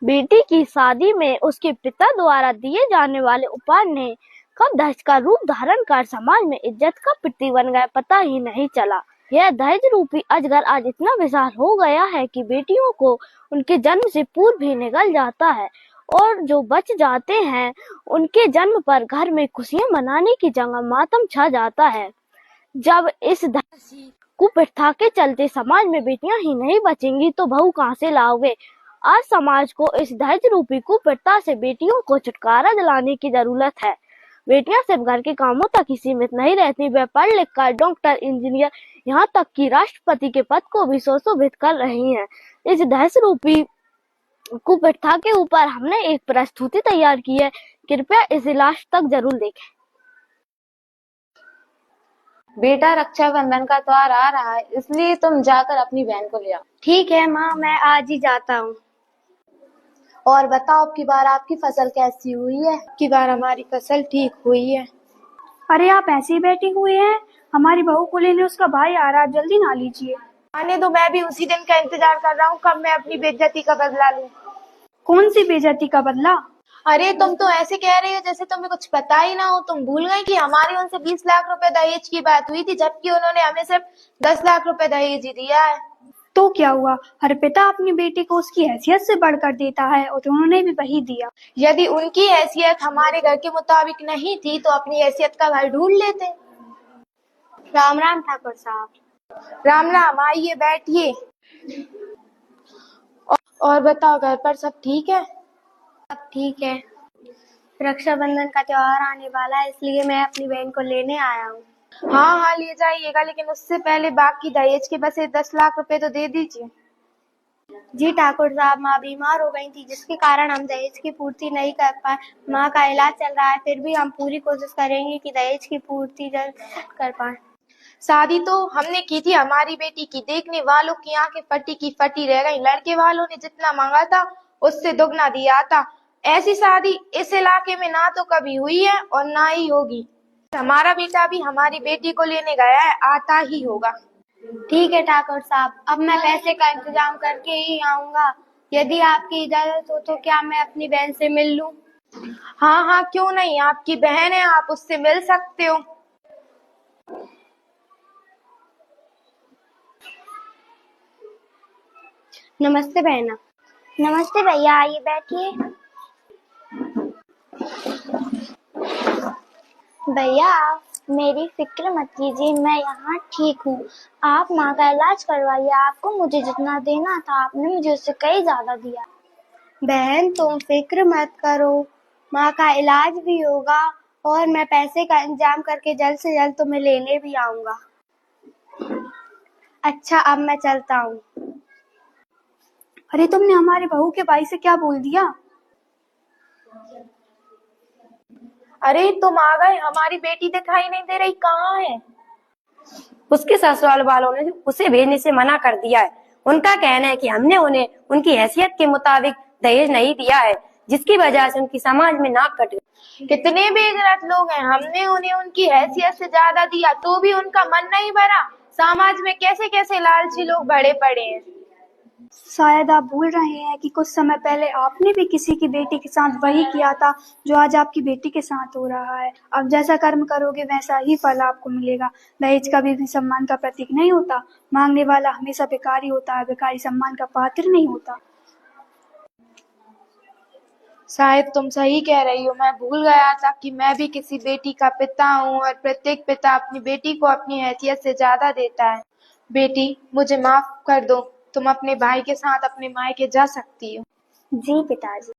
बेटी की शादी में उसके पिता द्वारा दिए जाने वाले उपहार ने कब दहेज का रूप धारण कर समाज में इज्जत का प्रतीक बन गया, पता ही नहीं चला। यह दहेज रूपी अजगर आज इतना विशाल हो गया है कि बेटियों को उनके जन्म से पूर्व ही निगल जाता है, और जो बच जाते हैं उनके जन्म पर घर में खुशियां मनाने की जगह मातम छा जाता है। जब इस कुप्रथा के चलते समाज में बेटियां ही नहीं बचेंगी तो बहू कहां से लाओगे। आज समाज को इस दहेज रूपी कुप्रथा से बेटियों को छुटकारा दिलाने की जरूरत है। बेटियां सिर्फ घर के कामों तक ही सीमित नहीं रहती, वे पढ़ लिख कर डॉक्टर, इंजीनियर, यहाँ तक कि राष्ट्रपति के पद को भी सुशोभित कर रही हैं। इस दहेज रूपी कुप्रथा के ऊपर हमने एक प्रस्तुति तैयार की है, कृपया इसे लास्ट तक जरूर देखें। बेटा, रक्षाबंधन का त्योहार आ रहा है, इसलिए तुम जाकर अपनी बहन को ले आओ। ठीक है माँ, मैं आज ही जाता हूँ। और बताओ, अब की बार आपकी फसल कैसी हुई है? अब की बार हमारी फसल ठीक हुई है। अरे आप ऐसे ही बैठे हुए हैं, हमारी बहू को लेने उसका भाई आ रहा है, जल्दी ना लीजिए। आने दो, मैं भी उसी दिन का इंतजार कर रहा हूँ कब मैं अपनी बेइज्जती का बदला लूं। कौन सी बेइज्जती का बदला? अरे तुम तो ऐसे कह रही हो जैसे तुम्हें कुछ पता ही ना हो। तुम भूल गई कि हमारी उनसे 20 लाख रुपए दहेज की बात हुई थी, जबकि उन्होंने हमें सिर्फ 10 लाख रुपए दहेज ही दिया है। तो क्या हुआ, हर पिता अपनी बेटी को उसकी हैसियत से बढ़कर देता है, और उन्होंने भी वही दिया। यदि उनकी हैसियत हमारे घर के मुताबिक नहीं थी तो अपनी हैसियत का घर ढूंढ लेते। राम राम ठाकुर साहब। राम राम, आइए बैठिए। और बताओ, घर पर सब ठीक है? सब ठीक है। रक्षाबंधन का त्योहार आने वाला है, इसलिए मैं अपनी बहन को लेने आया हूँ। हाँ हाँ, ले जाइएगा, लेकिन उससे पहले बाकी दहेज के बसे 10 लाख रुपए तो दे दीजिए। जी ठाकुर साहब, माँ बीमार हो गई थी, जिसके कारण हम दहेज की पूर्ति नहीं कर पाए। माँ का इलाज चल रहा है, फिर भी हम पूरी कोशिश करेंगे कि दहेज की पूर्ति जल्द कर पाए। शादी तो हमने की थी हमारी बेटी की, देखने वालों की आंखें फटी की फटी रह गई। लड़के वालों ने जितना मांगा था उससे दुगना दिया था। ऐसी शादी इस इलाके में ना तो कभी हुई है और ना ही होगी। हमारा बेटा भी हमारी बेटी को लेने गया है, आता ही होगा। ठीक है ठाकुर साहब, अब मैं पैसे का इंतजाम करके ही आऊँगा। यदि आपकी इजाजत हो तो क्या मैं अपनी बहन से मिल लूं? हाँ हाँ, क्यों नहीं, आपकी बहन है, आप उससे मिल सकते हो। नमस्ते बहना। नमस्ते भैया, आइए बैठिए। भैया मेरी फिक्र मत कीजिए, मैं यहाँ ठीक हूँ। आप माँ का इलाज करवाइए, आपको मुझे जितना देना था आपने मुझे उससे कई ज्यादा दिया। बहन तुम फिक्र मत करो, माँ का इलाज भी होगा और मैं पैसे का इंतजाम करके जल्द से जल्द तुम्हें लेने भी आऊंगा। अच्छा, अब मैं चलता हूँ। अरे तुमने हमारे बहू के भाई से क्या बोल दिया? अरे तुम आ गए, हमारी बेटी दिखाई नहीं दे रही, कहाँ है? उसके ससुराल वालों ने उसे भेजने से मना कर दिया है। उनका कहना है कि हमने उन्हें उनकी हैसियत के मुताबिक दहेज नहीं दिया है, जिसकी वजह से उनकी समाज में नाक कट गई। कितने बेगैरत लोग हैं, हमने उन्हें उनकी हैसियत से ज्यादा दिया तो भी उनका मन नहीं भरा। समाज में कैसे कैसे लालची लोग बड़े पड़े हैं। शायद आप भूल रहे हैं कि कुछ समय पहले आपने भी किसी की बेटी के साथ वही किया था जो आज आपकी बेटी के साथ हो रहा है। अब जैसा कर्म करोगे वैसा ही फल आपको मिलेगा। दहेज कभी भी सम्मान का प्रतीक नहीं होता, मांगने वाला हमेशा भिखारी होता है, भिखारी सम्मान का पात्र नहीं होता। शायद तुम सही कह रही हो, मैं भूल गया था कि मैं भी किसी बेटी का पिता हूँ और प्रत्येक पिता अपनी बेटी को अपनी हैसियत से ज्यादा देता है। बेटी, मुझे माफ कर दो, तुम अपने भाई के साथ अपने मायके जा सकती हो। जी पिताजी।